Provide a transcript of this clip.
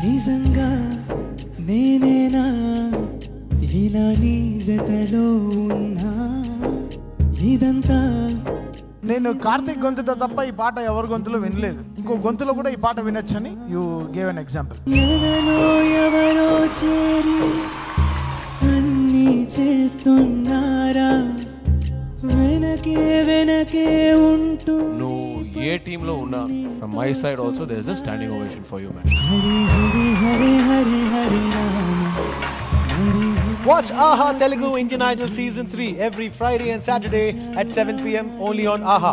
నిజంగా నేనేనా ఇలా నీ జతలో ఉన్నా ఇదంతా. నేను కార్తీక్ గొంతుతో తప్ప ఈ పాట ఎవరి గొంతులో వినలేదు. ఇంకో గొంతులో కూడా ఈ పాట వినొచ్చని యూ గేవ్ అన్ ఎగ్జాంపుల్. ఎవరో చేరి అన్నీ చేస్తున్నారా, వెనకే ఉంటూ. నువ్వు ఏ టీంలో ఉన్నా from my side also there is a standing ovation for you man. Hari Hari Hari Hari Hari Rama. Watch AHA Telugu Indian Idol Season 3 every Friday and Saturday at 7 p.m. only on AHA.